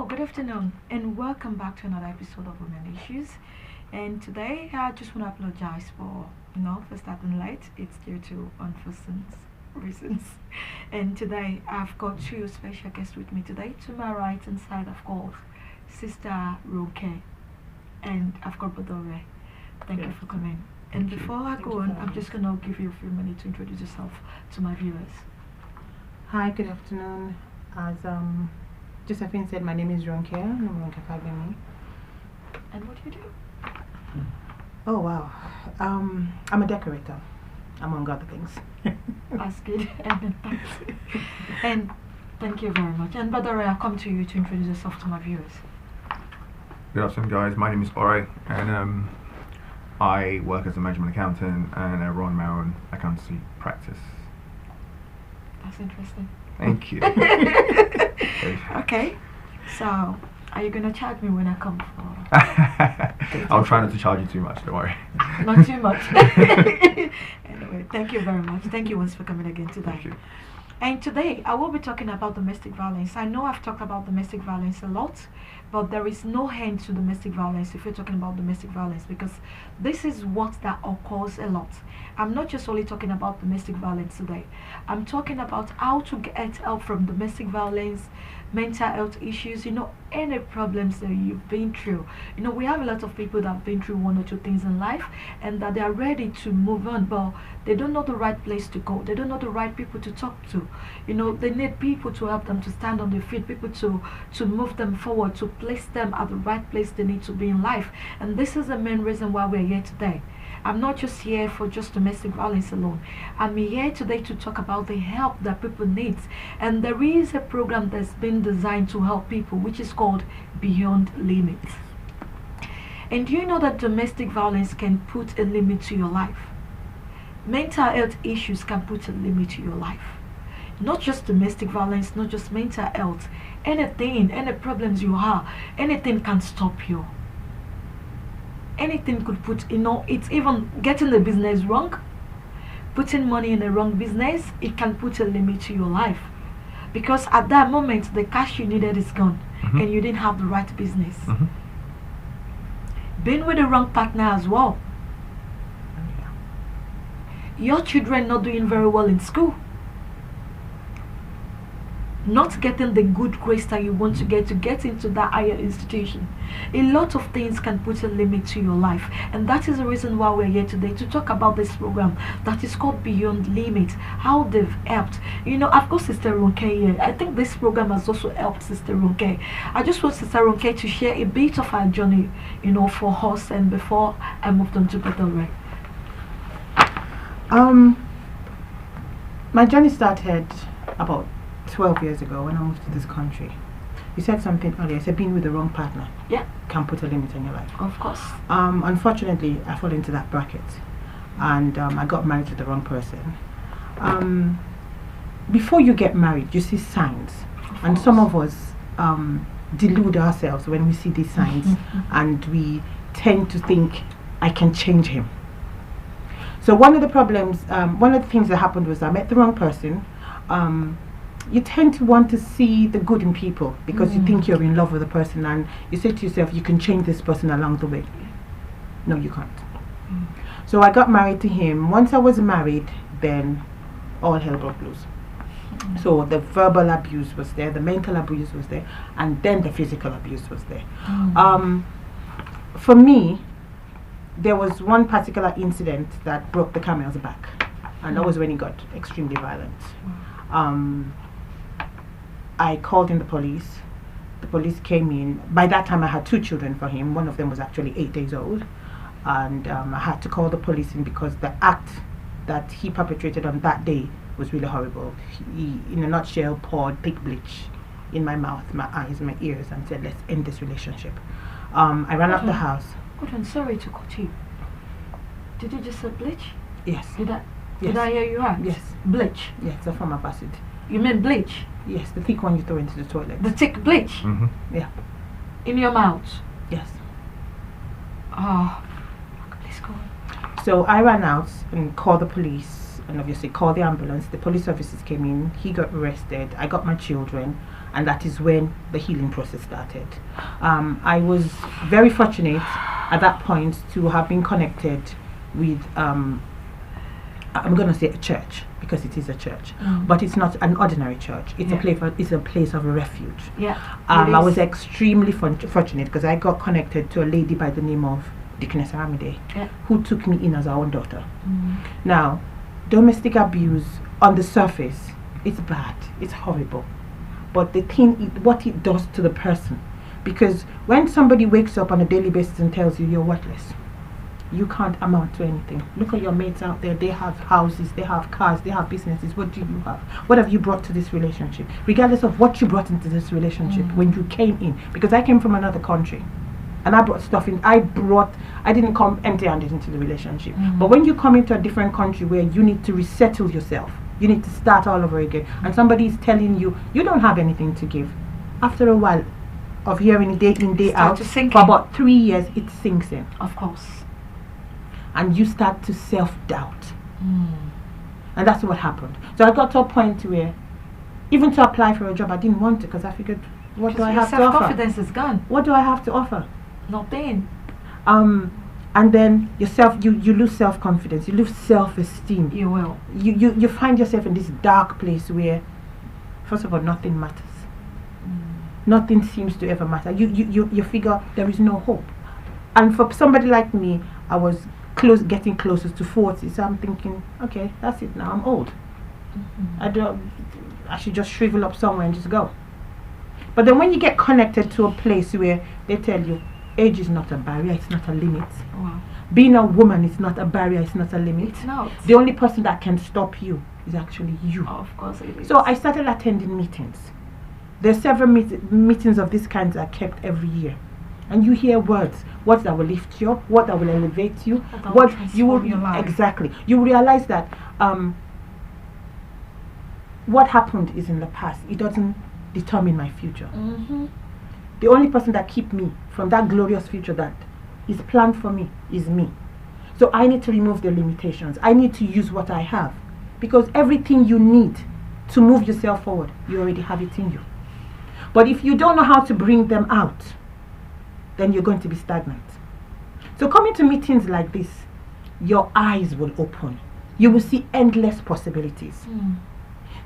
good afternoon, and welcome back to another episode of Women Issues. And today, I just want to apologize for starting late. It's due to unforeseen reasons. And today, I've got two special guests with me today. To my right hand side, I've got Sister Ronke, and I've got Badore. Thank you for coming. And before I go on, I'm just gonna give you a few minutes to introduce yourself to my viewers. Hi, good afternoon. As Josephine said, my name is Ronke. I'm Eluyemi-Fagbemi. And what do you do? Oh wow, I'm a decorator, among other things. That's good. And thank you very much. And Badore, I'll come to you to introduce yourself to my viewers. Good afternoon, guys. My name is Ore, and I work as a management accountant and I run my own accountancy practice. That's interesting. Thank you. Okay, so are you gonna charge me when I come for? I'll try not to charge you too much. Don't worry. Not too much. Anyway, thank you very much. Thank you once for coming again today. Thank you. And today I will be talking about domestic violence. I know I've talked about domestic violence a lot, but there is no end to domestic violence if you're talking about domestic violence, because this is what that occurs a lot. I'm not just only talking about domestic violence today. I'm talking about how to get help from domestic violence, mental health issues, any problems that you've been through. We have a lot of people that have been through one or two things in life and that they are ready to move on, but they don't know the right place to go. They don't know the right people to talk to. They need people to help them to stand on their feet, people to move them forward, to place them at the right place they need to be in life. And this is the main reason why we're here today. I'm not just here for just domestic violence alone. I'm here today to talk about the help that people need. And there is a program that's been designed to help people, which is called Beyond Limits. And do you know that domestic violence can put a limit to your life? Mental health issues can put a limit to your life. Not just domestic violence, not just mental health. Anything, any problems you have, anything can stop you. Anything could put, it's even getting the business wrong, putting money in the wrong business, it can put a limit to your life. Because at that moment, the cash you needed is gone, and you didn't have the right business. Being with the wrong partner as well. Your children not doing very well in school. Not getting the good grades that you want to get into that higher institution. A lot of things can put a limit to your life, and that is the reason why we're here today to talk about this program that is called Beyond Limits, how they've helped. I've got Sister Ronke here. I think this program has also helped Sister Ronke. I just want Sister Ronke to share a bit of her journey, for us, and before I moved on to Badore. My journey started about 12 years ago when I moved to this country. You said something earlier. You said being with the wrong partner can put a limit on your life. Of course. Unfortunately, I fell into that bracket, and I got married to the wrong person. Before you get married, you see signs, and some of us delude ourselves when we see these signs, and we tend to think, I can change him. So one of the things that happened was I met the wrong person. You tend to want to see the good in people because you think you're in love with the person, and you say to yourself, you can change this person along the way. No, you can't. So I got married to him. Once I was married, then all hell broke loose. So the verbal abuse was there, the mental abuse was there, and then the physical abuse was there. For me, there was one particular incident that broke the camel's back, and that was when he got extremely violent. I called in the police. The police came in. By that time I had 2 children for him. One of them was actually 8 days old, and I had to call the police in because the act that he perpetrated on that day was really horrible. He, in a nutshell, poured thick bleach in my mouth, my eyes, my ears, and said, let's end this relationship. I ran out the house. Good, I'm sorry to cut you. Did you just say bleach? Yes. Did I hear you right? Yes. Bleach? Yes, a form of acid. You mean bleach? Yes, the thick one you throw into the toilet. The thick bleach? Yeah. In your mouth? Yes. Oh, please go on. So I ran out and called the police, and obviously called the ambulance. The police officers came in. He got arrested. I got my children. And that is when the healing process started. I was very fortunate at that point to have been connected with, I'm going to say a church, because it is a church, but it's not an ordinary church. It's a place of refuge. Yeah. I was extremely fortunate because I got connected to a lady by the name of Deaconess Aramide, who took me in as her own daughter. Now, domestic abuse on the surface, it's bad, it's horrible, but the thing, what it does to the person, because when somebody wakes up on a daily basis and tells you you're worthless, you can't amount to anything. Look at your mates out there. They have houses, they have cars, they have businesses. What do you have? What have you brought to this relationship? Regardless of what you brought into this relationship when you came in. Because I came from another country and I brought stuff in. I didn't come empty-handed into the relationship. But when you come into a different country where you need to resettle yourself, you need to start all over again, and somebody is telling you, you don't have anything to give. After a while of hearing it day in, day out, for about 3 years, it sinks in. Of course. And you start to self-doubt. And that's what happened. So I got to a point where, even to apply for a job, I didn't want to, because I figured, what do I have to offer? Self-confidence is gone. What do I have to offer? Nothing. And then you lose self-confidence, you lose self-esteem. You will. You find yourself in this dark place where, first of all, nothing matters. Nothing seems to ever matter. You figure there is no hope. And for somebody like me, I was getting closer to 40, so I'm thinking, okay, that's it now, I'm old. I should just shrivel up somewhere and just go. But then when you get connected to a place where they tell you age is not a barrier, it's not a limit. Wow. Being a woman is not a barrier, it's not a limit. It's not. The only person that can stop you is actually you. Oh, of course it is. So I started attending meetings. There's several meetings of this kind that are kept every year. And you hear words that will lift you up, what that will elevate you, what you will your life. Exactly. You realize that what happened is in the past. It doesn't determine my future. The only person that keep me from that glorious future that is planned for me is me. So I need to remove the limitations. I need to use what I have, because everything you need to move yourself forward, you already have it in you. But if you don't know how to bring them out, then you're going to be stagnant. So coming to meetings like this, your eyes will open. You will see endless possibilities.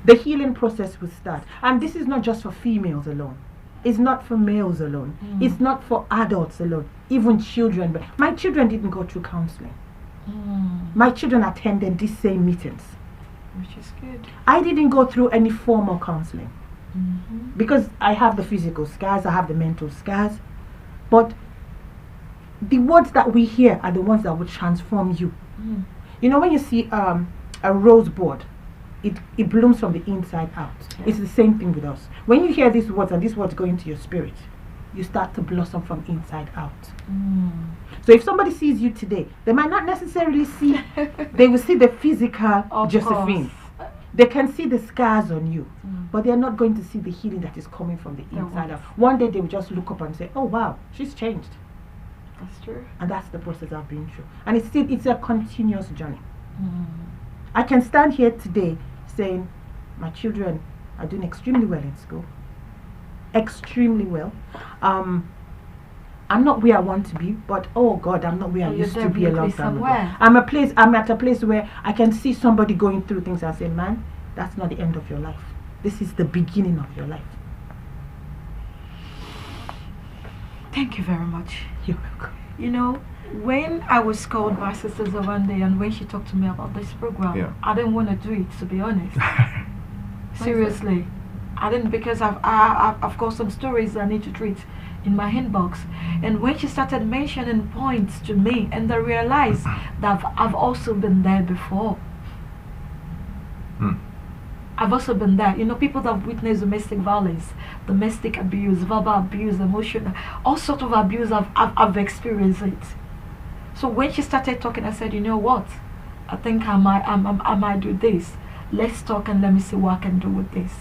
The healing process will start. And this is not just for females alone. It's not for males alone. It's not for adults alone. Even children. But my children didn't go through counseling. My children attended these same meetings. Which is good. I didn't go through any formal counseling. Because I have the physical scars, I have the mental scars. But the words that we hear are the ones that will transform you. You know, when you see a rose bud, it blooms from the inside out. It's the same thing with us. When you hear these words and these words go into your spirit, you start to blossom from inside out. So if somebody sees you today, they might not necessarily see, they will see the physical Josephine. They can see the scars on you, but they're not going to see the healing that is coming from the inside out. One day they will just look up and say, oh wow, she's changed. That's true. And that's the process I've been through. And it's a continuous journey. I can stand here today saying my children are doing extremely well in school. Extremely well. I'm not where I want to be, but oh God, I'm not where I used to be a long time ago. I'm at a place where I can see somebody going through things and say, man, that's not the end of your life. This is the beginning of your life. Thank you very much. You're welcome. You know, when I was called by Sister one day and when she talked to me about this program, I didn't want to do it, to be honest. Seriously. I didn't, because I've got some stories I need to treat in my inbox. And when she started mentioning points to me, and I realized that I've also been there before. I've also been there. You know, people that witness domestic violence, domestic abuse, verbal abuse, emotional, all sorts of abuse, I've experienced it. So when she started talking, I said, you know what? I think I might do this. Let's talk and let me see what I can do with this.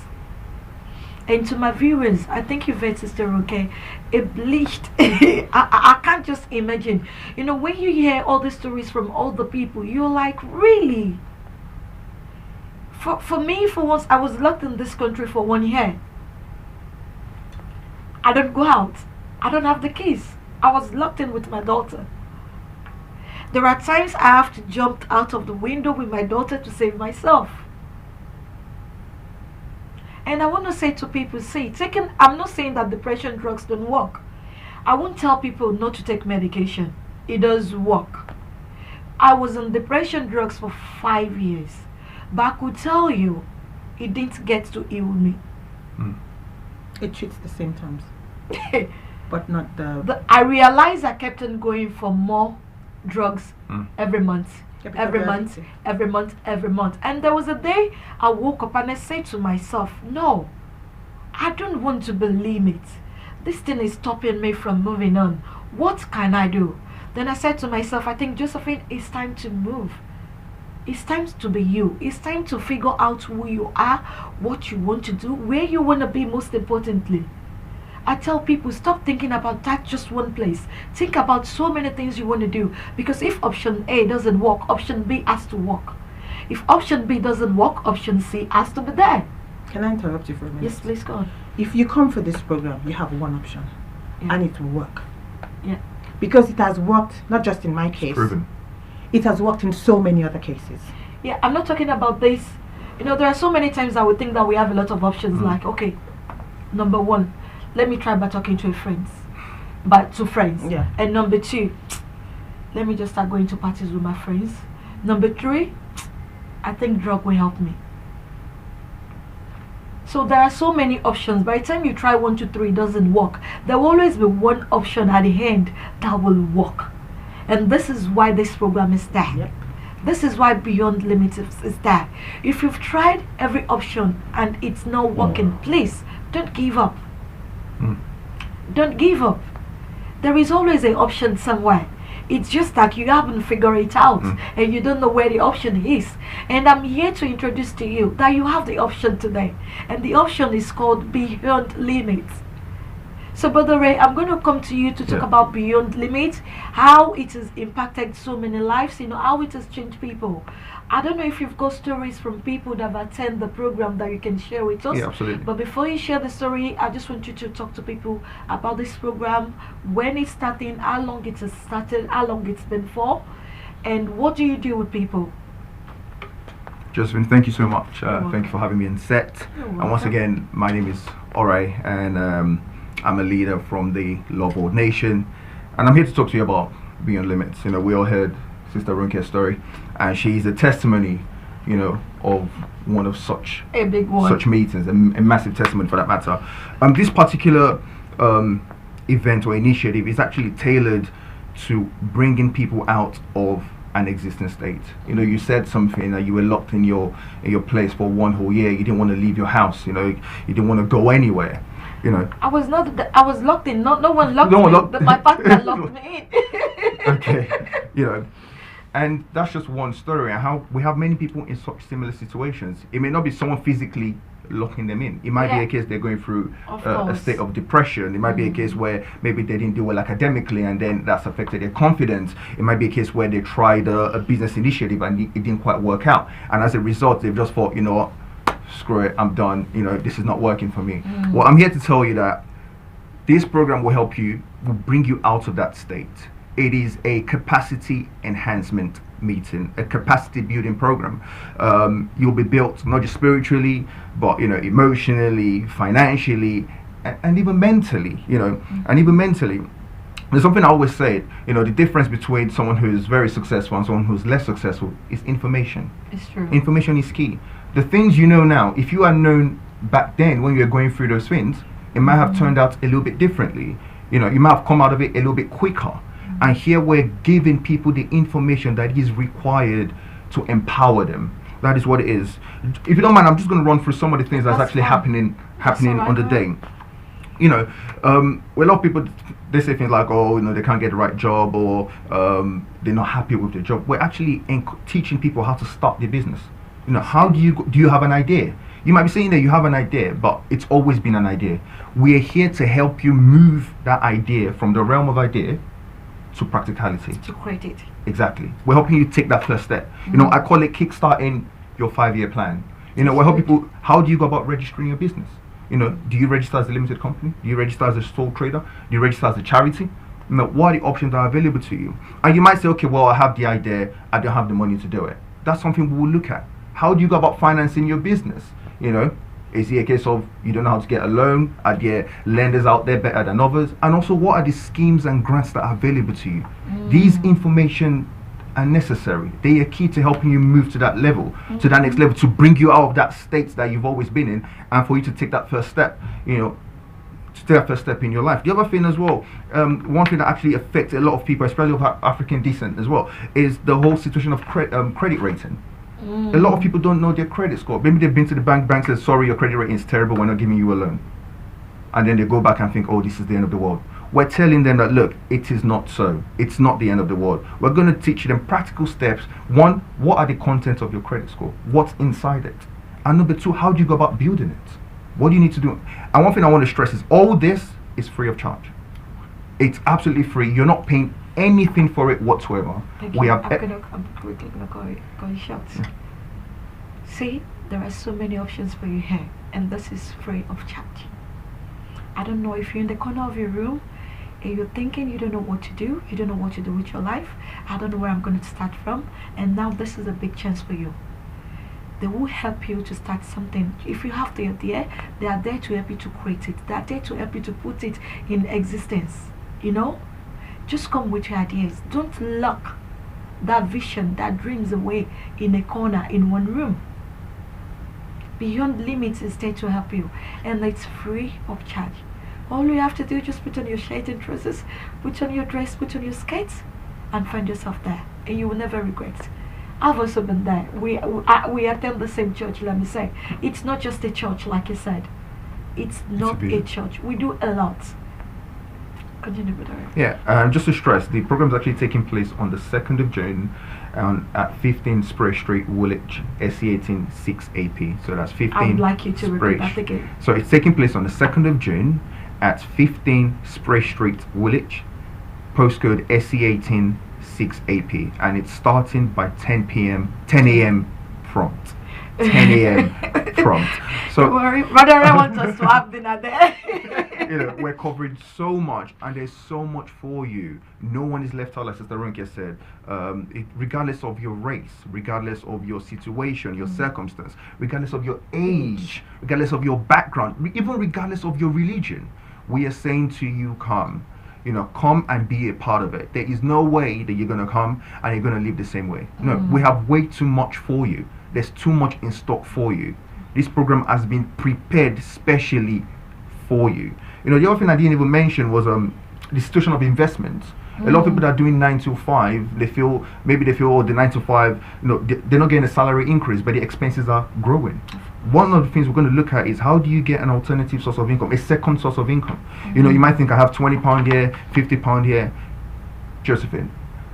And to my viewers, I think you've heard Sister Ronke, it bleached. I can't just imagine. You know, when you hear all the stories from all the people, you're like, really? For me, for once, I was locked in this country for 1 year. I don't go out. I don't have the keys. I was locked in with my daughter. There are times I have to jump out of the window with my daughter to save myself. And I want to say to people, see, I'm not saying that depression drugs don't work. I won't tell people not to take medication. It does work. I was on depression drugs for 5 years. But I could tell you, it didn't get to heal me. It treats the symptoms, but not I realized I kept on going for more drugs every month. Every month, every month, every month. And there was a day I woke up and I said to myself, no, I don't want to believe it. This thing is stopping me from moving on. What can I do? Then I said to myself, I think, Josephine, it's time to move. It's time to be you. It's time to figure out who you are, what you want to do, where you want to be most importantly. I tell people, stop thinking about that just one place. Think about so many things you want to do. Because if option A doesn't work, option B has to work. If option B doesn't work, option C has to be there. Can I interrupt you for a minute? Yes, please go on. If you come for this program, you have one option, and it will work. Yeah. Because it has worked, not just in my case. Proven. It has worked in so many other cases. Yeah, I'm not talking about this. You know, there are so many times I would think that we have a lot of options. Like, okay, number one, let me try by talking to friends. To friends. Yeah. And number two, let me just start going to parties with my friends. Number three, I think drug will help me. So there are so many options. By the time you try 1, 2, 3, it doesn't work. There will always be one option at the end that will work. And this is why this program is there. Yep. This is why Beyond Limits is there. If you've tried every option and it's not working, please don't give up. Don't give up. There is always an option somewhere. It's just that you haven't figured it out and you don't know where the option is. And I'm here to introduce to you that you have the option today. And the option is called Beyond Limits. So, Brother Ray, I'm going to come to you to talk about Beyond Limits, how it has impacted so many lives, you know, how it has changed people. I don't know if you've got stories from people that have attended the program that you can share with us. Yeah, absolutely. But before you share the story, I just want you to talk to people about this program, when it's starting, how long it has started, how long it's been for, and what do you do with people? Josephine, thank you so much. Thank you for having me on set. And once again, my name is Ore, and I'm a leader from the Love World Nation, and I'm here to talk to you about Beyond Limits. You know, we all heard Sister Ronke's story, and she's a testimony, you know, of one of such A big one. such meetings, a massive testimony for that matter. This particular event or initiative is actually tailored to bringing people out of an existing state. You know, you said something that you were locked in your place for 1 whole year. You didn't want to leave your house. You know, you didn't want to go anywhere. You know, I was locked in. No one locked me. My partner locked me in. Okay, you know, and that's just one story. And how we have many people in such similar situations. It may not be someone physically locking them in. It might be a case they're going through a state of depression. It might be a case where maybe they didn't do well academically and then that's affected their confidence. It might be a case where they tried a business initiative and it didn't quite work out, and as a result they've just thought, you know what, screw it, I'm done, you know, this is not working for me. Well, I'm here to tell you that this program will help you, will bring you out of that state. It is a capacity enhancement meeting, a capacity building program. You'll be built not just spiritually, but, you know, emotionally, financially, and even mentally, you know, and even mentally. There's something I always say, you know, the difference between someone who is very successful and someone who's less successful is information. It's true. Information is key. The things you know now, if you had known back then when you were going through those things, it might have turned out a little bit differently. You know, you might have come out of it a little bit quicker. And here we're giving people the information that is required to empower them. That is what it is. If you don't mind, I'm just going to run through some of the things that's actually happening on the day. You know, a lot of people, they say things like, oh, you know, they can't get the right job, or they're not happy with the job. We're actually teaching people how to start their business. You know, how do you have an idea? You might be saying that you have an idea, but it's always been an idea. We are here to help you move that idea from the realm of idea to practicality. To create it. Exactly. We're helping you take that first step. You know, I call it kickstarting your 5-year plan. You know, we help people, how do you go about registering your business? You know, do you register as a limited company? Do you register as a sole trader? Do you register as a charity? You know, what are the options that are available to you? And you might say, okay, well, I have the idea, I don't have the money to do it. That's something we will look at. How do you go about financing your business? You know, is it a case of you don't know how to get a loan? Are there lenders out there better than others? And also, what are the schemes and grants that are available to you? These information are necessary. They are key to helping you move to that level, to that next level, to bring you out of that state that you've always been in, and for you to take that first step, you know, to take that first step in your life. The other thing as well, one thing that actually affects a lot of people, especially of African descent as well, is the whole situation of credit rating. A lot of people don't know their credit score. Maybe they've been to the bank says, sorry, your credit rating is terrible, we're not giving you a loan. And then they go back and think, oh, this is the end of the world. We're telling them that, look, it is not so. It's not the end of the world. We're going to teach them practical steps. One, what are the contents of your credit score? What's inside it? And number two, how do you go about building it? What do you need to do? And one thing I want to stress is all this is free of charge. It's absolutely free. You're not paying anything for it whatsoever. I'm quickly going to go short. Yeah. See, there are so many options for you here, and this is free of charge. I don't know if you're in the corner of your room and you're thinking you don't know what to do, you don't know what to do with your life. I don't know where I'm going to start from, and now this is a big chance for you. They will help you to start something. If you have the idea, they are there to help you to create it. They are there to help you to put it in existence. You know, just come with your ideas. Don't lock that vision, that dreams away in a corner in one room. Beyond Limits is there to help you, and it's free of charge. All you have to do is just put on your shirt and trousers, put on your dress, put on your skates, and find yourself there, and you will never regret. I've also been there. We attend the same church. Let me say, it's not just a church, like you said. It's not a church. We do a lot. Continue with that. Yeah, just to stress, the program is actually taking place on the 2nd of June at 15 Spray Street, Woolwich, SE18 6AP. So that's 15. I'd like you to repeat that again. So it's taking place on the 2nd of June at 15 Spray Street, Woolwich, postcode SE18 6AP, and it's starting by 10 a.m. prompt. 10 a.m. prompt. So don't worry, brother, I want us to have dinner there. You know, we're covering so much, and there's so much for you. No one is left out, like Sister Ronke said. Regardless of your race, regardless of your situation, your circumstance, regardless of your age, regardless of your background, even regardless of your religion, we are saying to you, come. You know, come and be a part of it. There is no way that you're going to come and you're going to live the same way. No, we have way too much for you. There's too much in stock for you. This program has been prepared specially for you. You know, the other thing I didn't even mention was the situation of investment. A lot of people that are doing 9 to 5, they feel oh, the 9 to 5, you know, they're not getting a salary increase, but the expenses are growing. One of the things we're going to look at is how do you get an alternative source of income, a second source of income. You know, you might think I have £20 here, £50 here. Josephine,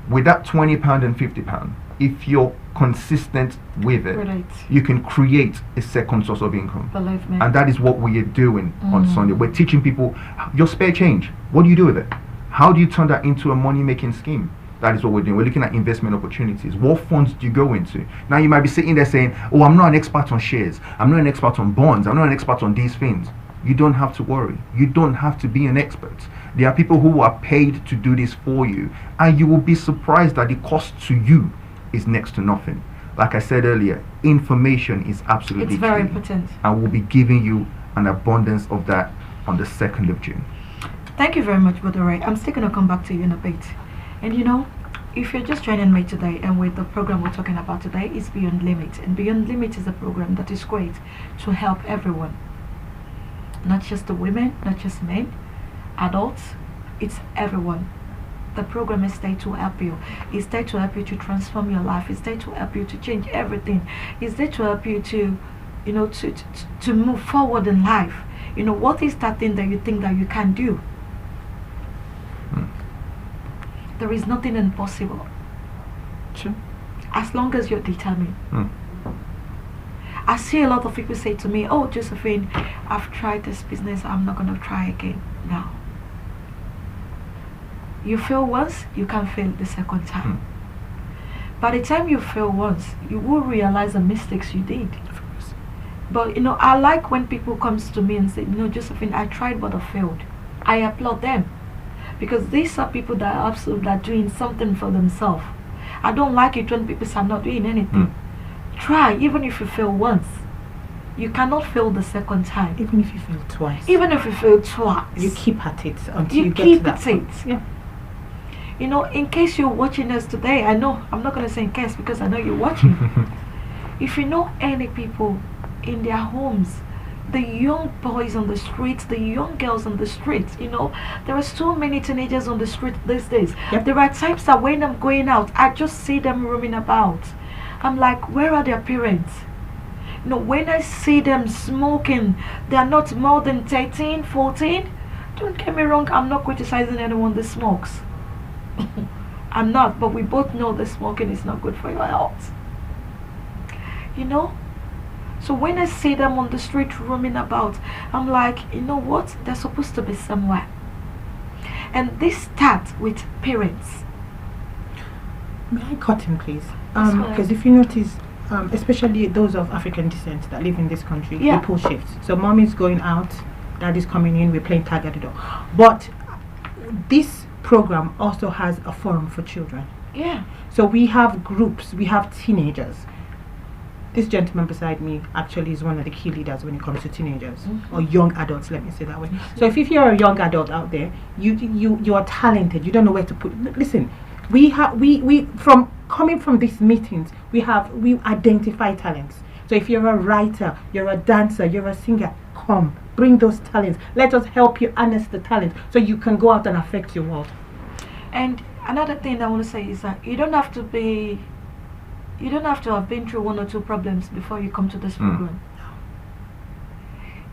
with that £20 and £50, if you're consistent with it, you can create a second source of income. Believe me. And that is what we are doing on Sunday. We're teaching people your spare change. What do you do with it? How do you turn that into a money-making scheme? That is what we're doing. We're looking at investment opportunities. What funds do you go into? Now you might be sitting there saying, oh, I'm not an expert on shares. I'm not an expert on bonds. I'm not an expert on these things. You don't have to worry. You don't have to be an expert. There are people who are paid to do this for you. And you will be surprised that the cost to you is next to nothing. Like I said earlier, information is absolutely It's very key. important. And we'll be giving you an abundance of that on the 2nd of June. Thank you very much, Brother Ray. I'm still going to come back to you in a bit. And you know, if you're just joining me today and with the program we're talking about today is Beyond Limit. And Beyond Limit is a program that is great to help everyone. Not just the women, not just men, adults, it's everyone. The program is there to help you. It's there to help you to transform your life. It's there to help you to change everything. It's there to help you to, you know, to move forward in life. You know, what is that thing that you think that you can do? There is nothing impossible. Sure. As long as you're determined. I see a lot of people say to me, oh, Josephine, I've tried this business, I'm not going to try again. No. You fail once, you can't fail the second time. By the time you fail once, you will realize the mistakes you did. But I like when people comes to me and say, Josephine, I tried but I failed. I applaud them, because these are people that are absolutely doing something for themselves. I don't like it when people are not doing anything. Try, even if you fail once. You cannot fail the second time. Even if you fail twice. Even if you fail twice. You keep at it until you get to that point. Yeah. In case you're watching us today, I know, I'm not going to say in case because I know you're watching. If you know any people in their homes, the young boys on the streets, the young girls on the streets, there are so many teenagers on the street these days. Yep. There are times that when I'm going out, I just see them roaming about. I'm like, where are their parents? When I see them smoking, they are not more than 13, 14. Don't get me wrong, I'm not criticizing anyone that smokes. I'm not, but we both know that smoking is not good for your health. So when I see them on the street roaming about, I'm like, what? They're supposed to be somewhere. And this starts with parents. May I cut in, please? Because if you notice, especially those of African descent that live in this country, they pull shifts. So mom is going out, dad is coming in, we're playing tag at the door. But this program also has a forum for children. Yeah. So we have groups, we have teenagers. This gentleman beside me actually is one of the key leaders when it comes to teenagers or young adults, let me say that way. So if you're a young adult out there, you are talented, you don't know where to put. Listen, we from coming from these meetings, we identify talents. So if you're a writer, you're a dancer, you're a singer, come, bring those talents. Let us help you harness the talent so you can go out and affect your world. And another thing I want to say is that you don't have to have been through one or two problems before you come to this program.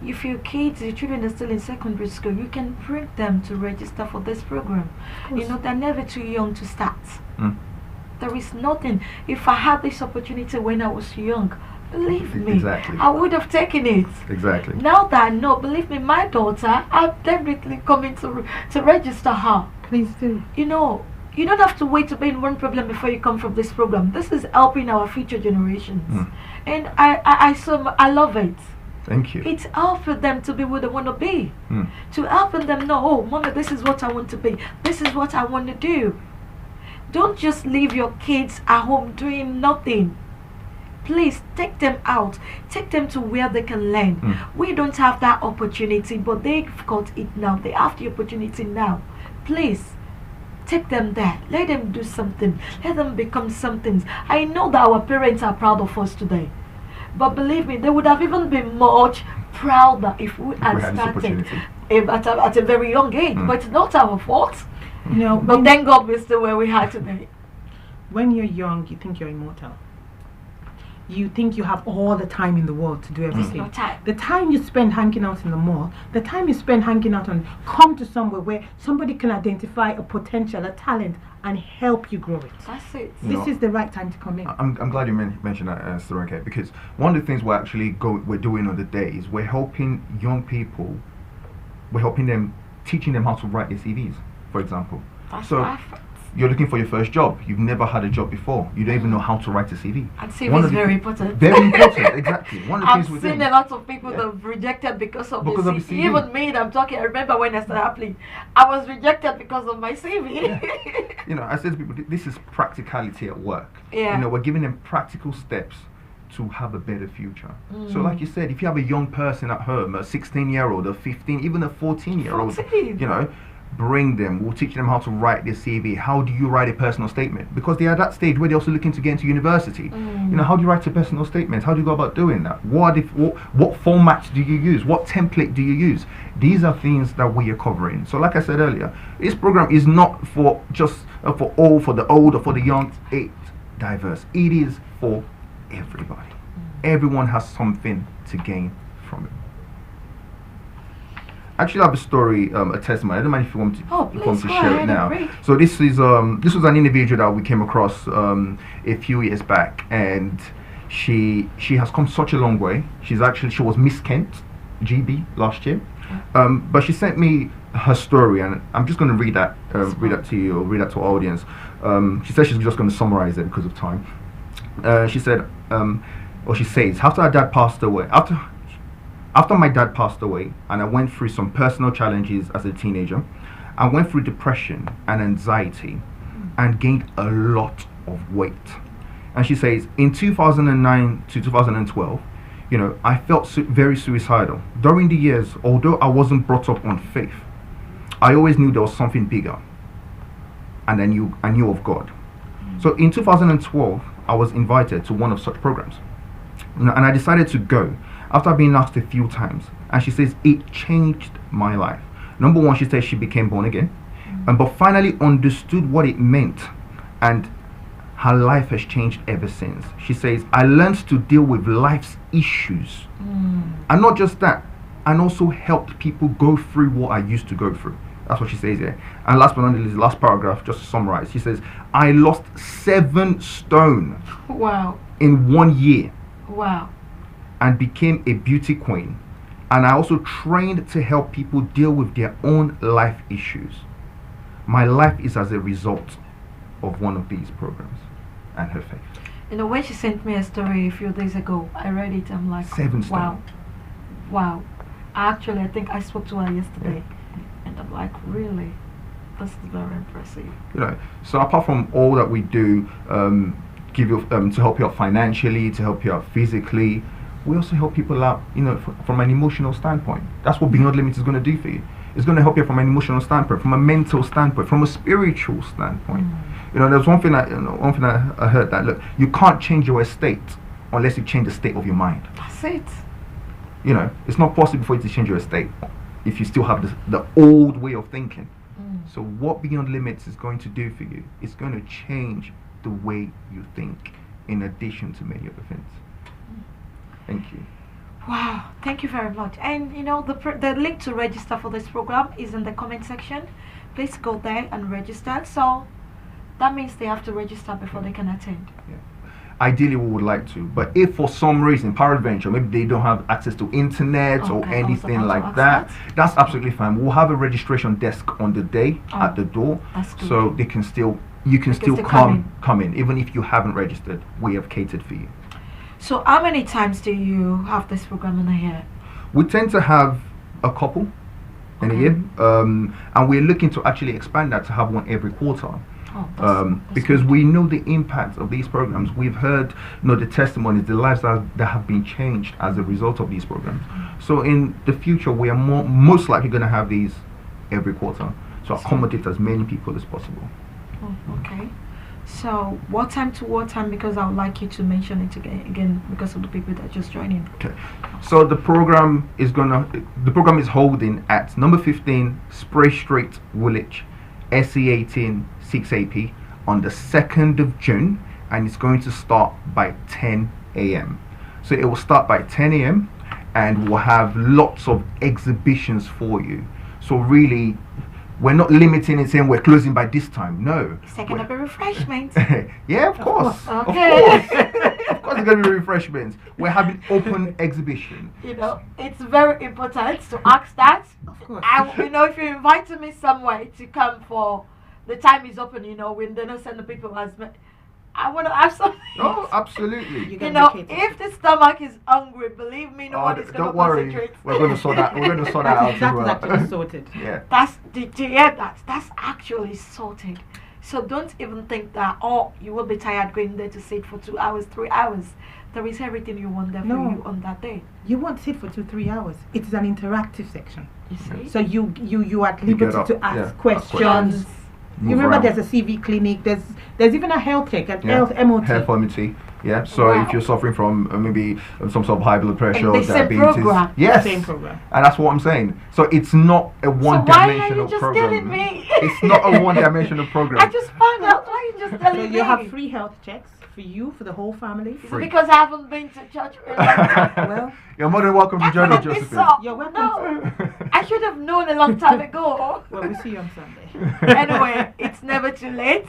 If your children are still in secondary school, you can bring them to register for this program. They're never too young to start. There is nothing. If I had this opportunity when I was young, believe me, I would have taken it. Exactly. Now that I know, believe me, my daughter, I'm definitely coming to register her. Please do. You don't have to wait to be in one problem before you come from this program. This is helping our future generations. And I love it. Thank you. It's helping them to be who they want to be. To helping them know, oh, Mama, this is what I want to be. This is what I want to do. Don't just leave your kids at home doing nothing. Please take them out. Take them to where they can learn. We don't have that opportunity, but they've got it now. They have the opportunity now. Please, take them there. Let them do something. Let them become something. I know that our parents are proud of us today. But believe me, they would have even been much prouder if we had started at a very young age. But it's not our fault. But thank God we're still where we are today. When you're young, you think you're immortal. You think you have all the time in the world to do everything. No time. The time you spend hanging out in the mall, the time you spend hanging out and come to somewhere where somebody can identify a potential, a talent, and help you grow it. That's it. This is the right time to come in. I'm glad you mentioned that, Ronke, because one of the things we're doing on the day is we're helping young people. We're helping them, teaching them how to write their CVs, for example. That's so perfect. You're looking for your first job. You've never had a job before. You don't even know how to write a CV. And CV is very important. Very important, exactly. One of the I've things seen a lot of people that have rejected because of the CV. Even me, I'm talking. I remember when I started applying, I was rejected because of my CV. Yeah. I said to people, this is practicality at work. Yeah. We're giving them practical steps to have a better future. So like you said, if you have a young person at home, a 16-year-old, a 15, even a 14-year-old, bring them. We'll teach them how to write their CV. How do you write a personal statement? Because they're at that stage where they're also looking to get into university. How do you write a personal statement? How do you go about doing that? What format do you use? What template do you use? These are things that we are covering. So like I said earlier, this program is not for just for the old or for the young. It's diverse. It is for everybody. Everyone has something to gain from it. Actually, I have a story, a testimony. I don't mind if you want to share it now. So this was an individual that we came across a few years back, and she has come such a long way. She was Miss Kent GB last year, but she sent me her story, and I'm just going to read that to you, or read that to our audience. She said she's just going to summarize it because of time. She said, or she says, after her dad passed away, after my dad passed away, and I went through some personal challenges as a teenager, I went through depression and anxiety and gained a lot of weight. And she says, in 2009 to 2012, I felt very suicidal. During the years, although I wasn't brought up on faith, I always knew there was something bigger, and I knew of God. So in 2012, I was invited to one of such programs, and I decided to go after being asked a few times. And she says it changed my life. Number one, she says she became born again, but finally understood what it meant, and her life has changed ever since. She says, I learned to deal with life's issues, and not just that, and also helped people go through what I used to go through. That's what she says here. And last but not least, last paragraph, just to summarize, she says, I lost 7 stone. Wow. In 1 year. Wow. And became a beauty queen. And I also trained to help people deal with their own life issues. My life is as a result of one of these programs and her faith. When she sent me a story a few days ago, I read it. I'm like, 7 wow. stone. Wow. Actually, I think I spoke to her yesterday. Yeah. And I'm like, really? This is very impressive. So apart from all that we do, give you to help you out financially, to help you out physically, we also help people out, from an emotional standpoint. That's what Beyond Limits is going to do for you. It's going to help you from an emotional standpoint, from a mental standpoint, from a spiritual standpoint. There's one thing I heard that, look, you can't change your estate unless you change the state of your mind. That's it. It's not possible for you to change your estate if you still have the old way of thinking. So what Beyond Limits is going to do for you, it's going to change the way you think, in addition to many other things. Thank you. Wow, thank you very much. And the link to register for this program is in the comment section. Please go there and register. So that means they have to register before they can attend. Yeah. Ideally, we would like to, but if for some reason, peradventure, maybe they don't have access to internet or anything like that, that's absolutely fine. We'll have a registration desk on the day at the door, so you can still come in, even if you haven't registered. We have catered for you. So, how many times do you have this program in a year? We tend to have a couple in a year, and we're looking to actually expand that to have one every quarter. That's because good. We know the impact of these programs. We've heard the testimonies, the lives that have been changed as a result of these programs. So in the future, we are most likely going to have these every quarter, so accommodate as many people as possible. Okay. So what time to what time? Because I would like you to mention it again because of the people that are just joining. Okay. So the program is holding at number 15 Spray Street, Woolwich, SE18 6AP on the 2nd of June, and it's going to start by 10 a.m. So it will start by 10 a.m. and we'll have lots of exhibitions for you. So really, we're not limiting it saying we're closing by this time. No. Second of a refreshment. Yeah, of course. Okay. Of course it's going to be refreshments. We're having open exhibition. It's very important to ask that. Of course. If you invited me somewhere to come for the time is open, when they don't send the people as I want to have something. Oh, absolutely. If the stomach is hungry, believe me, nobody's going to concentrate. We're going to sort that. We're going to sort that out as well. That's actually sorted. Yeah. That's actually sorted. So don't even think that you will be tired going there to sit for 2 hours, 3 hours. There is everything you want there for you on that day. You won't sit for 2-3 hours. It is an interactive section. You see? So you are at liberty to ask questions. You remember there's a CV clinic, there's even a health check, health MOT. Health MOT. Yeah. So if you're suffering from maybe some sort of high blood pressure or diabetes, program. yes, same program. And that's what I'm saying. So it's not a one-dimensional program. Why are you just telling me? It's not a one-dimensional program. I just found out. Why are you just telling me? So you have free health checks for you, for the whole family. Is it because I haven't been to church? Well, you're more than welcome to join us, Josephine. You're welcome. No, I should have known a long time ago. Well, we'll see you on Sunday. Anyway, it's never too late.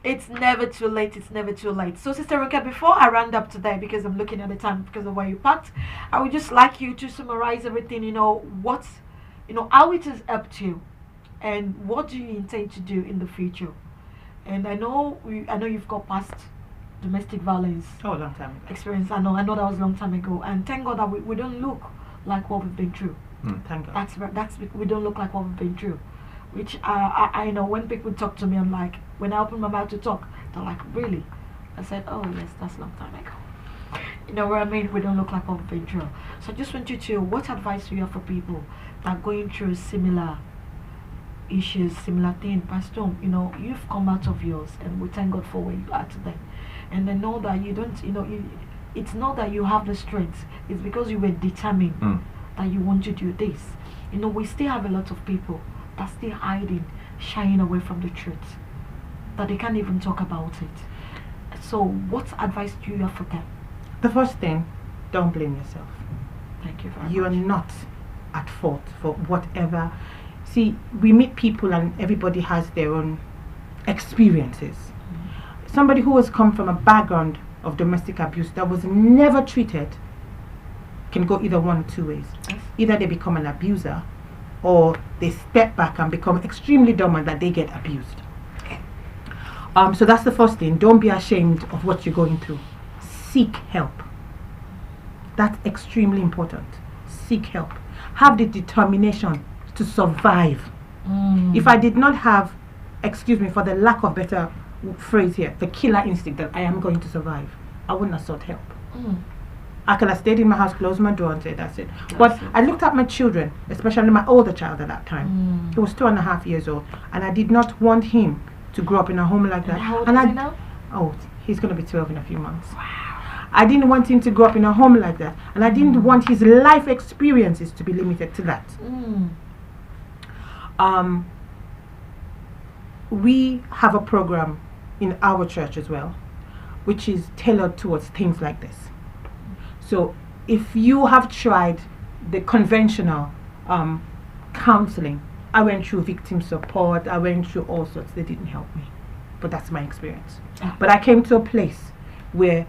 It's never too late. It's never too late. So, Sister Ronke, before I round up today, because I'm looking at the time because of where you packed, I would just like you to summarize everything. How it is up to, and what do you intend to do in the future. And I know you've got past domestic violence Oh, a long time ago. experience. I know that was a long time ago, and thank God that we don't look like what we've been through. Thank God. That's we don't look like what we've been through. Which I know when people talk to me, I'm like, when I open my mouth to talk, they're like, really? I said, oh yes, that's a long time ago. You know what I mean? We don't look like what we've been through. So I just want you to, what advice do you have for people that are going through similar issues, similar thing? Pastor, you know, you've come out of yours, and we thank God for where you are today. And then know that you don't, you know, it's not that you have the strength, it's because you were determined that you want to do this. You know, we still have a lot of people that still hiding, shying away from the truth, that they can't even talk about it. So what advice do you have for them? The first thing, don't blame yourself. Thank you very much. You are not at fault for whatever. See, we meet people and everybody has their own experiences. Somebody who has come from a background of domestic abuse that was never treated can go either one or two ways. Yes. Either they become an abuser, or they step back and become extremely dumb and that they get abused. So that's the first thing. Don't be ashamed of what you're going through. Seek help. That's extremely important. Seek help. Have the determination to survive. If I did not have, excuse me for the lack of better phrase here, the killer instinct that I am going to survive, I wouldn't have sought help. I could have stayed in my house, closed my door and said, that's it. But I looked at my children, especially my older child at that time. He was 2.5 years old, and I did not want him to grow up in a home like that. And how old is he now? Oh, he's going to be 12 in a few months. I didn't want him to grow up in a home like that, and I didn't want his life experiences to be limited to that. We have a program in our church as well, which is tailored towards things like this. So if you have tried the conventional counseling, I went through victim support, I went through all sorts, they didn't help me. But that's my experience. But I came to a place where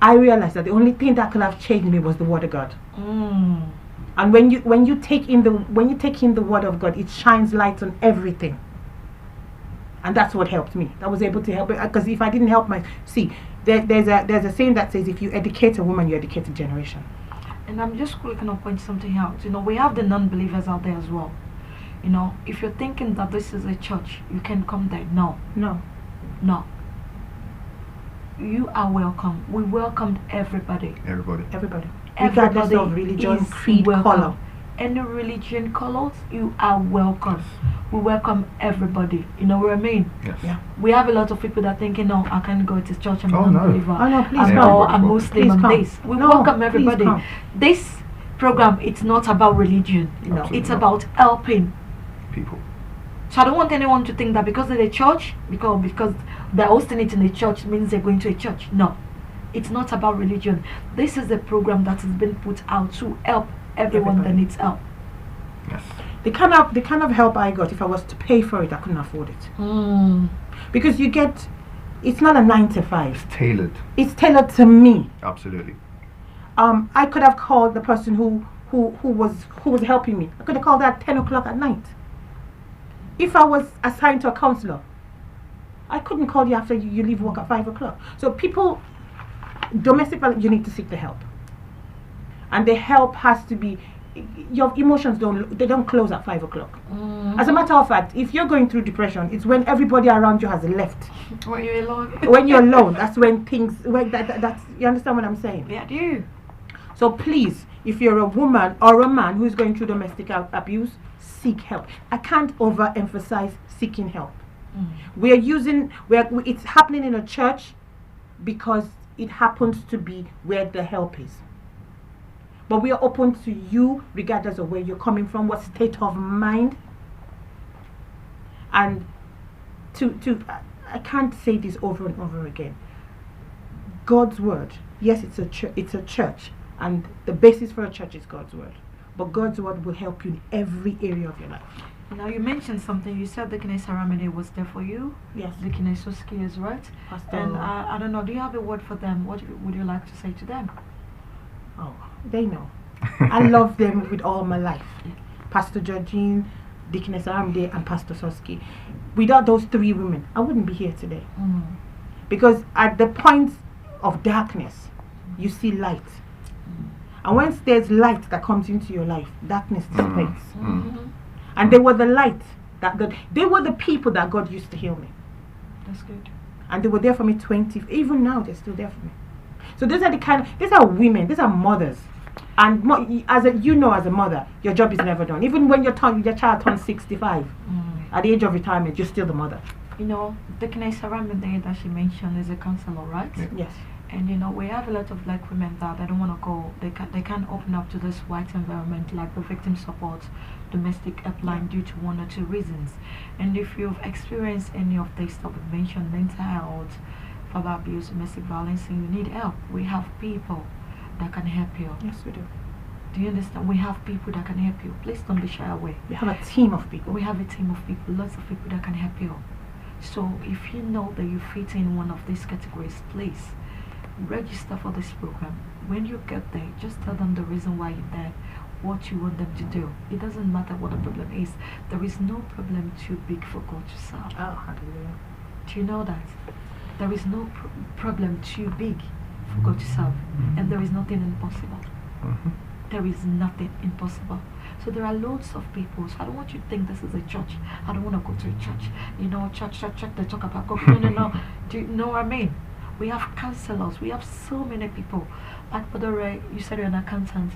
I realized that the only thing that could have changed me was the Word of God. And when you take in the Word of God, it shines light on everything. And that's what helped me. I was able to help it, because if I didn't help there's a saying that says, if you educate a woman, you educate a generation. And I'm just quickly going to point something out. You know, we have the non-believers out there as well. You know, if you're thinking that this is a church, you can come there. No. You are welcome. We welcomed everybody. Regardless of religion, creed, color. Any religion, colors, you are welcome. We welcome everybody. You know what I mean? Yes. Yeah. We have a lot of people that thinking, no, I can't go to church, I'm a non-believer. Oh no, please I'm come. a Muslim, I'm this. We welcome everybody. This program, it's not about religion. You know, it's about helping people. So I don't want anyone to think that because they're a church, because they're hosting it in a church means they're going to a church. No, it's not about religion. This is a program that has been put out to help everyone that needs help. Yes. The kind of help I got, if I was to pay for it, I couldn't afford it. Because it's not a 9 to 5. It's tailored. It's tailored to me. Absolutely. I could have called the person who was helping me. I could have called her at 10 o'clock at night. If I was assigned to a counselor, I couldn't call you after you leave work at 5 o'clock. So people, domestic violence, you need to seek the help. And the help has to be, your emotions don't close at 5 o'clock. As a matter of fact, if you're going through depression, it's when everybody around you has left. When you're alone. When you're alone, that's when that's, you understand what I'm saying? Yeah, I do. So please, if you're a woman or a man who's going through domestic abuse, seek help. I can't overemphasize seeking help. It's happening in a church because it happens to be where the help is. But we are open to you regardless of where you're coming from, what state of mind. And I can't say this over and over again. God's word, yes, it's a church, and the basis for a church is God's word. But God's word will help you in every area of your life. Now you mentioned something. You said Deaconess Aramide was there for you. Yes. Deaconess Oski is right. Pastor. And I don't know. Do you have a word for them? What would you like to say to them? Oh, they know. I love them with all my life. Pastor Georgine, Deaconess Aramide, and Pastor Soski. Without those three women, I wouldn't be here today. Because at the point of darkness, you see light. And once there's light that comes into your life, darkness dissipates. And they were the light they were the people that God used to heal me. That's good. And they were there for me even now they're still there for me. So these are women, these are mothers. And as a mother, your job is never done. Even when your child turns 65, at the age of retirement, you're still the mother. The Kines Aramide that she mentioned is a counselor, right? Yeah. Yes. And we have a lot of black women that they don't want to go. They can't open up to this white environment, like the victim support, domestic helpline, due to one or two reasons. And if you've experienced any of this that we mentioned, mental health, father abuse, domestic violence, and you need help, we have people that can help you. Yes, we do. Do you understand? We have people that can help you. Please don't be shy away. We have a team of people. We have a team of people, lots of people that can help you. So if you know that you fit in one of these categories, please register for this program. When you get there, just tell them the reason why you're there, what you want them to do. It doesn't matter what the problem is. There is no problem too big for God to solve. Oh, hallelujah. Do you know that? There is no problem too big for God to solve. And there is nothing impossible. There is nothing impossible. So there are loads of people. So I don't want you to think this is a church. I don't want to go to a church. Church, they talk about God. No. Do you know what I mean? We have counselors. We have so many people. Like Brother Ray, you said you're an accountant.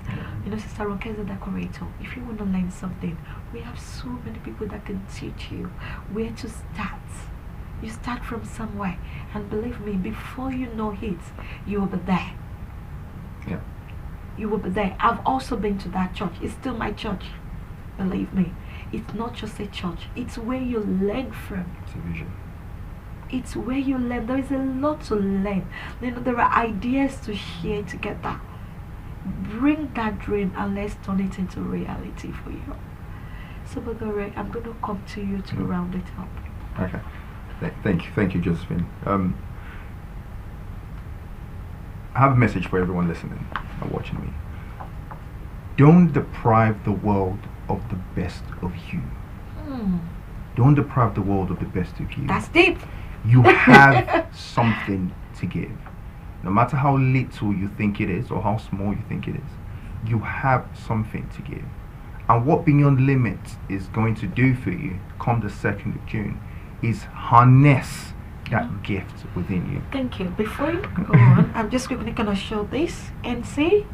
Sister Ronke is a decorator. If you want to learn something, we have so many people that can teach you where to start. You start from somewhere. And believe me, before you know it, you will be there. Yeah. You will be there. I've also been to that church. It's still my church. Believe me. It's not just a church. It's where you learn from. It's a vision. It's where you learn. There is a lot to learn. There are ideas to share together. Bring that dream and let's turn it into reality for you. So, Brother Ray, I'm going to come to you to round it up. Okay. Thank you, Josephine. I have a message for everyone listening and watching me. Don't deprive the world of the best of you. Don't deprive the world of the best of you. That's deep. You have something to give. No matter how little you think it is or how small you think it is, you have something to give. And what Beyond Limits is going to do for you come the 2nd of June is harness that gift within you. Thank you. Before you go on, I'm just quickly going to show this and see.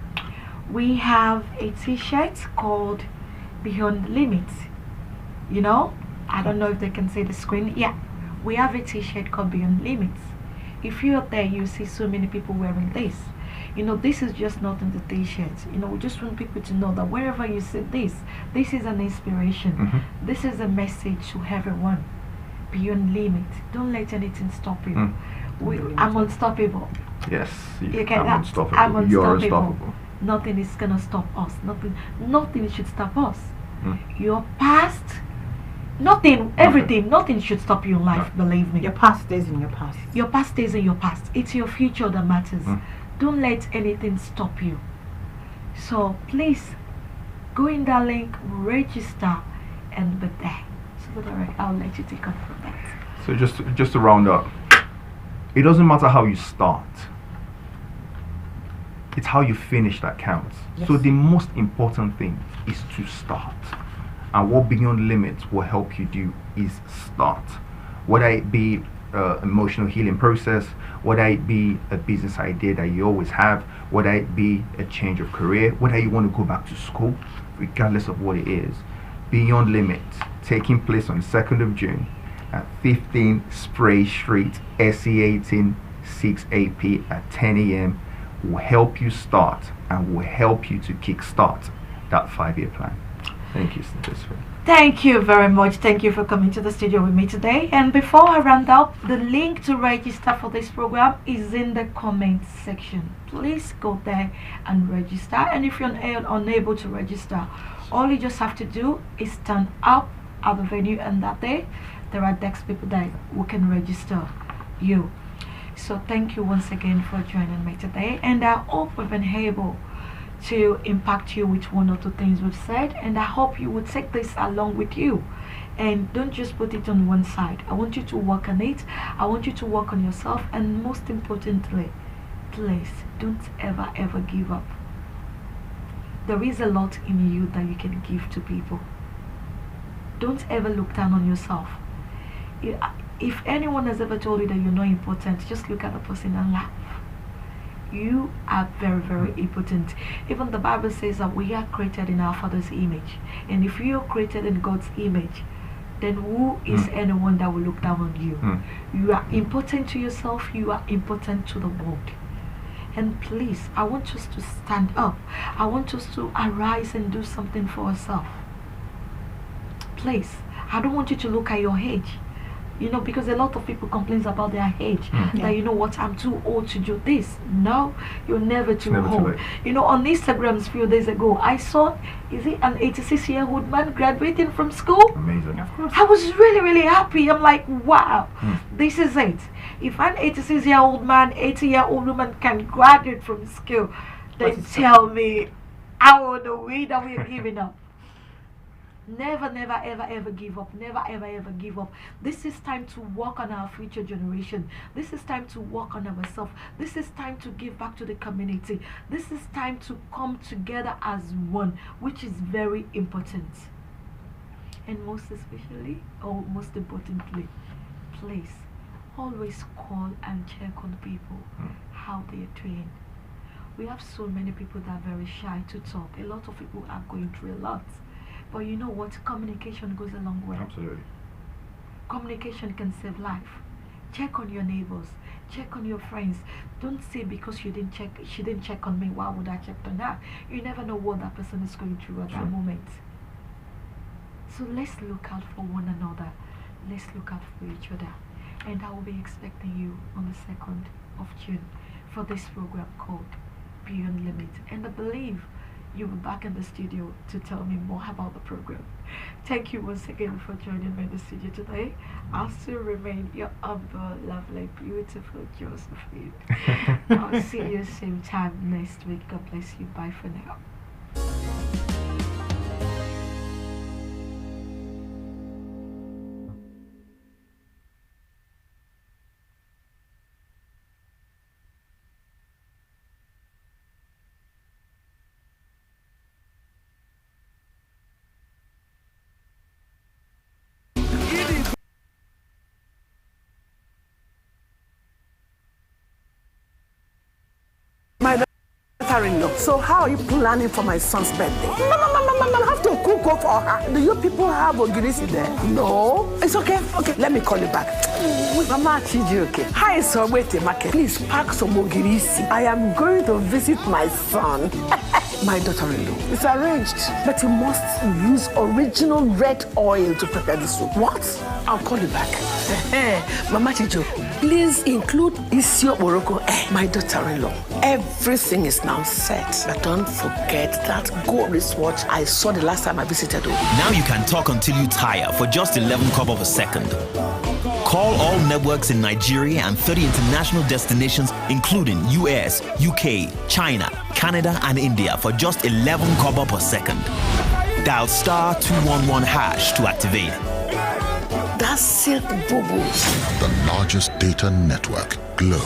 We have a t-shirt called Beyond Limits. I don't know if they can see the screen. Yeah. We have a t-shirt called Beyond Limits. If you're there, you see so many people wearing this. This is just not in the t-shirts. We just want people to know that wherever you see this is an inspiration. This is a message to everyone. Beyond Limits. Don't let anything stop you. I'm unstoppable. Yes. I'm unstoppable. You're unstoppable. Nothing is going to stop us. Nothing should stop us. Your past... Nothing should stop you in life, believe me. Your past stays in your past. Your past stays in your past. It's your future that matters. Don't let anything stop you. So please, go in that link, register, and be there. So I'll let you take up from that. So just to round up, it doesn't matter how you start. It's how you finish that counts. Yes. So the most important thing is to start. And what Beyond Limits will help you do is start. Whether it be emotional healing process, whether it be a business idea that you always have, whether it be a change of career, whether you want to go back to school, regardless of what it is, Beyond Limits, taking place on the 2nd of June at 15 Spray Street, SE18, 6AP at 10 a.m. will help you start and will help you to kickstart that 5-year plan. Thank you, Josephine. Thank you very much. Thank you for coming to the studio with me today. And before I round up, the link to register for this program is in the comment section. Please go there and register. And if you're unable to register, all you just have to do is stand up at the venue, and that day there are desk people there who can register you. So thank you once again for joining me today, and I hope we've been able to impact you with one or two things we've said, and I hope you would take this along with you And don't just put it on one side. I want you to work on it. I want you to work on yourself. And most importantly, please don't ever give up. There is a lot in you that you can give to people. Don't ever look down on yourself. If anyone has ever told you that you're not important, just look at the person and laugh. You are very important. Even the Bible says that we are created in our Father's image. And if you are created in God's image, then who is anyone that will look down on you? You are important to yourself. You are important to the world. And please, I want us to stand up. I want us to arise and do something for ourselves. Please, I don't want you to look at your age. Because a lot of people complain about their age. That, you know what, I'm too old to do this. No, you're never too old. On Instagram a few days ago, I saw, is it an 86-year-old man graduating from school? Amazing. Of course. I was really happy. I'm like, wow, this is it. If an 86-year-old man, 80-year-old woman can graduate from school, then tell me how the way that we're giving up. Never ever give up. Never ever give up. This is time to work on our future generation. This is time to work on ourselves. This is time to give back to the community. This is time to come together as one, which is very important. And most especially, or most importantly, please always call and check on people, how they are doing. We have so many people that are very shy to talk. A lot of people are going through a lot. But you know what? Communication goes a long way. Absolutely. Communication can save life. Check on your neighbors. Check on your friends. Don't say because she didn't check on me, why would I check on her? You never know what that person is going through at that moment. So let's look out for one another. Let's look out for each other. And I will be expecting you on the 2nd of June for this program called Beyond Limit. And I believe you'll be back in the studio to tell me more about the program. Thank you once again for joining me in the studio today. I'll still remain your humble, lovely, beautiful Josephine. I'll see you same time next week. God bless you. Bye for now. So how are you planning for my son's birthday? No, I have to cook for her. Do you people have ogirisi there? No. It's okay. Okay, let me call you back. Mama Chiji, okay. Hi, so wait a market. Please pack some ogirisi. I am going to visit my son. My daughter-in-law. It's arranged. But you must use original red oil to prepare the soup. What? I'll call you back. Mama Chijo, please include Isio Morocco, my daughter-in-law. Everything is now set. But don't forget that gold wristwatch I saw the last time I visited. Now you can talk until you tire for just 11 kobo per second. Call all networks in Nigeria and 30 international destinations, including US, UK, China, Canada, and India for just 11 kobo per second. Dial *211# to activate. That's Silk Boo-Boo. The largest data network, Glow,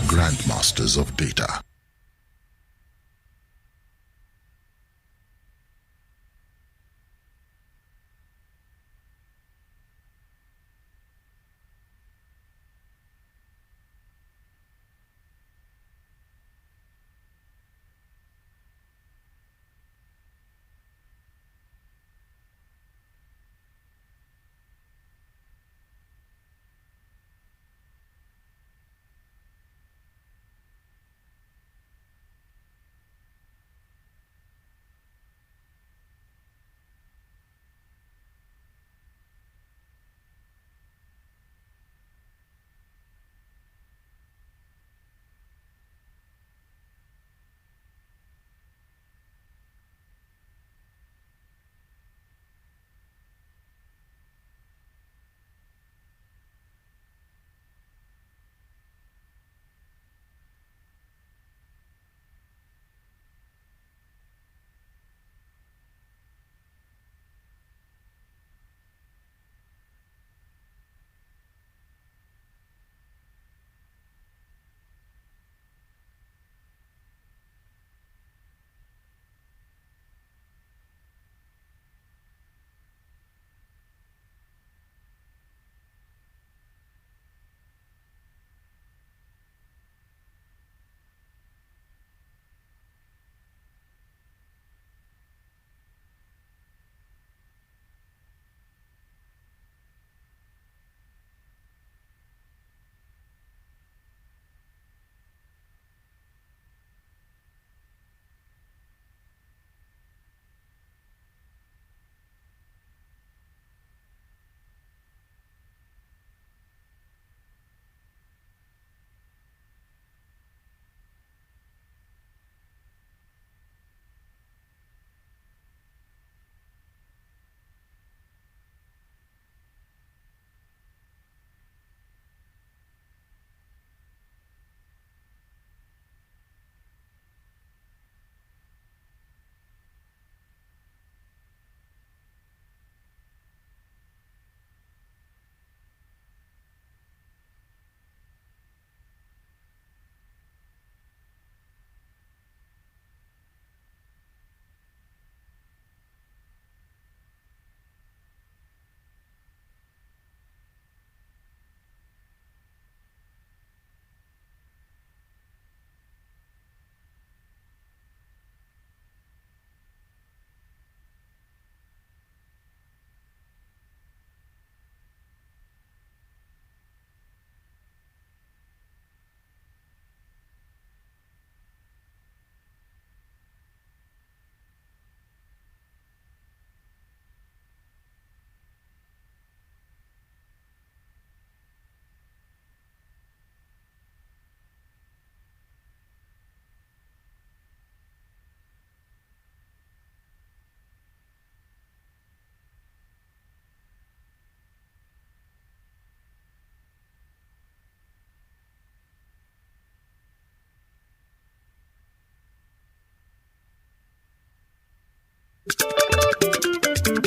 grandmasters of data.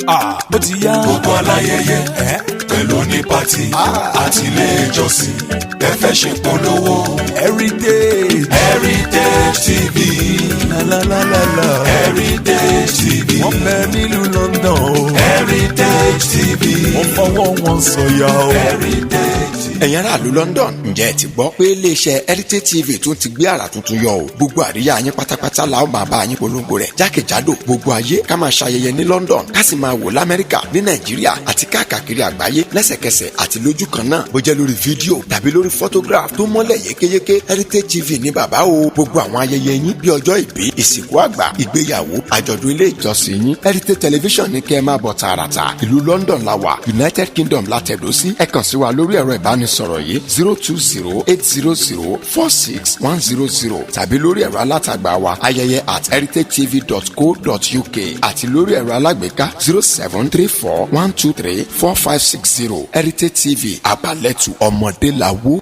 ó ti yá. gbogbo aláyẹyẹ pẹ̀lú ní pati àti ilé ìjọsìn ẹ fẹ́ ṣe polówó. Heritage TV. Heritage TV. wọ́n bẹ nílùú London o. Heritage TV. wọ́n fọwọ́ wọn sọ̀yà o. Heritage TV. ẹ̀yin aráàlú London ǹjẹ́ ẹ ti gbọ́ pé iléeṣẹ́ Heritage TV tún ti gbé àrà tuntun yọ o. gbogbo àríyá yín pátápátá la ó máa bá yín polongo rẹ̀ jákèjádò gbogbo ayé ká máa ṣayẹyẹ ní London ká sì máa wò l'Amẹ́ríkà ní Nàìjíríà àti káàkiri àgbáyé lẹ́sẹ̀kẹsẹ̀ àti lójú kan náà bó jẹ́ lórí fídíò tàbí lórí photograph tó mọ́lẹ̀ yékéyéké Heritage TV ní bàbá o. gbogbo àwọn ayẹyẹ yín bí ọjọ́ ìbí ìsìnkú àgbà ìgbéyàwó àjọ̀dún ilé ìjọsìn yín Heritage Television ní kẹ́ ẹ máa bọ̀ tààràtà ìlú London la wà United Kingdom la tẹ̀dó sí ẹ kàn sí wa lórí ẹ̀rọ ìbánisọ̀rọ̀ yìí 020-800-46100 tàbí lórí ẹ̀rọ alátagbà wa ayẹyẹ@heritagetv.co.uk àti lórí ẹ̀rọ alágbèéká 0734-123-4560 Heritage TV àbálẹ̀tù ọmọdé la wó.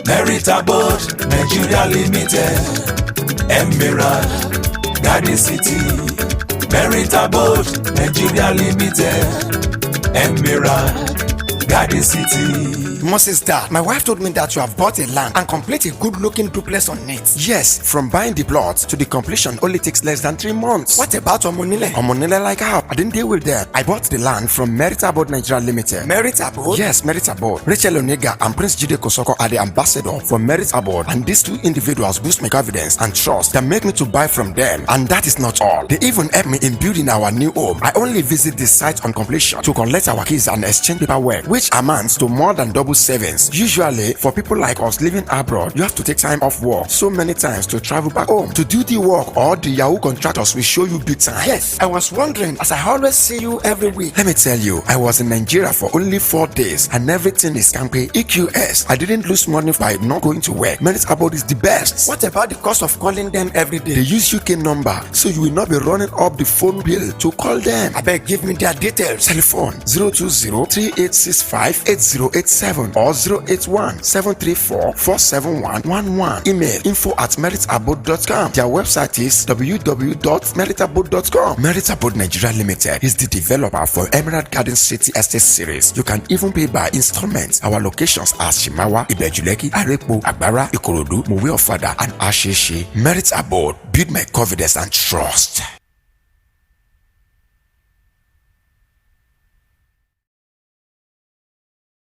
Meritabod Nigeria Limited, Emerald Garden City. Meritabod Nigeria Limited, Emerald Garden City. Moses, Dad, my wife told me that you have bought a land and complete a good-looking duplex on it. Yes, from buying the plot to the completion only takes less than 3 months. What about Omonile? Omonile like how? I didn't deal with that. I bought the land from Meritabod Nigeria Limited. Meritabod? Yes, Meritabod. Rachel Onega and Prince Jide Kosoko are the ambassador for Meritabod, and these two individuals boost my confidence and trust that make me to buy from them. And that is not all. They even help me in building our new home. I only visit the site on completion to collect our keys and exchange paperwork, which amounts to more than double savings. Usually, for people like us living abroad, you have to take time off work so many times to travel back home to do the work, or the Yahoo contractors will show you big time. Yes, I was wondering, as I always see you every week. Let me tell you, I was in Nigeria for only 4 days and everything is campy. EQS, I didn't lose money by not going to work. Meritabod is the best. What about the cost of calling them every day? They use UK number, so you will not be running up the phone bill to call them. I beg, give me their details. Telephone 020-3865-8087 or 081-734-47111. Email info@meritabod.com. Their website is www.meritabod.com. Meritabod Nigeria Limited is the developer for Emerald Garden City Estate Series. You can even pay by installments. Our locations are Shimawa, Ibejuleki, Arepo, Agbara, Ikorodu, Mowe Ofada, and Asheshe. Meritabod, build my confidence and trust.